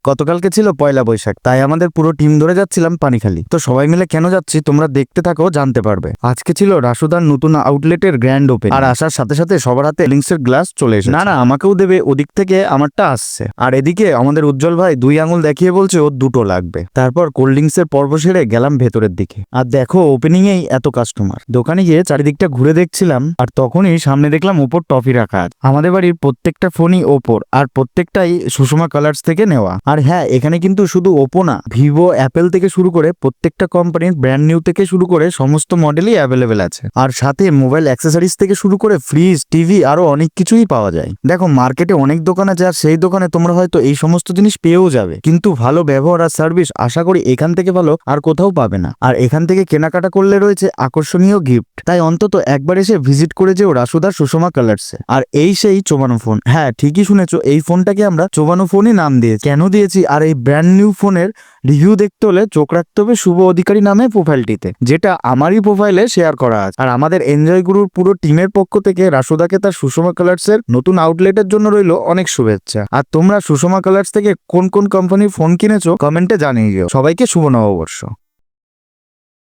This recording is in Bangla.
গতকালকে ছিল পয়লা বৈশাখ, তাই আমাদের পুরো টিম ধরে যাচ্ছিলাম পানিখালি। তো সবাই মিলে কেন যাচ্ছি তোমরা দেখতে থাকো, জানতে পারবে। আজকে ছিল রাসুদার নতুন আউটলেটের গ্র্যান্ড ওপেন, আর আসার সাথে সাথে সবার হাতে লিংসের গ্লাস চলে এসেছে। না আমাকেও দেবে, ওদিক থেকে আমারটা আসছে। আর এদিকে আমাদের উজ্জ্বল ভাই 2 আঙুল দেখিয়ে বলছে ওর 2টো লাগবে। তারপর কোল্ড ড্রিঙ্কস এর পর্ব সেরে গেলাম ভেতরের দিকে। আর দেখো ওপেনিং এই এত কাস্টমার। দোকানে গিয়ে চারিদিকটা ঘুরে দেখছিলাম, আর তখনই সামনে দেখলাম ওপর টফি রাখা আছে। আমাদের বাড়ির প্রত্যেকটা ফোনই ওপোর, আর প্রত্যেকটাই সুষমা কালার্স থেকে নেওয়া। আর হ্যাঁ, এখানে কিন্তু শুধু ওপো না, ভিভো, অ্যাপেল থেকে শুরু করে প্রত্যেকটা কোম্পানির ব্র্যান্ড নিউ থেকে শুরু করে সমস্ত মডেলই অ্যাভেলেবেল আছে। আর সাথে মোবাইল অ্যাক্সেসরিজ থেকে শুরু করে ফ্রিজ, টিভি আরো অনেক কিছুই পাওয়া যায়। দেখো মার্কেটে অনেক দোকান আছে, আর সেই দোকানে তোমরা হয়তো এই সমস্ত জিনিস পেয়েও যাবে, কিন্তু ভালো ব্যবহার আর সার্ভিস আশা করি এখান থেকে ভালো আর কোথাও পাবে না। আর এখান থেকে কেনাকাটা করলে রয়েছে আকর্ষণীয় গিফট, তাই অন্তত একবার এসে ভিজিট করে যেও রাসুদার সুষমা কালার্সে। আর এই সেই চোবানো ফোন, হ্যাঁ ঠিকই শুনেছো, এই ফোনটাকে আমরা চোবানো ফোনই নাম দিয়েছি। কেন দিয়েছি আর এই ব্র্যান্ড নিউ ফোনের রিভিউ দেখতে হলে চোখ রাখতে হবে শুভ অধিকারী নামে প্রোফাইলটিতে, যেটা আমারই প্রোফাইলে শেয়ার করা আছে। আর আমাদের এনজয় গুরুর পুরো টিমের পক্ষ থেকে রাসুদাকে তার সুষমা কালার্সের নতুন আউটলেটের জন্য রইল অনেক শুভেচ্ছা। আর তোমরা সুষমা কালার্স থেকে কোন কোন কোম্পানির ফোন কিনেছো কমেন্টে জানিয়ে দিও। সবাইকে শুভ নববর্ষ।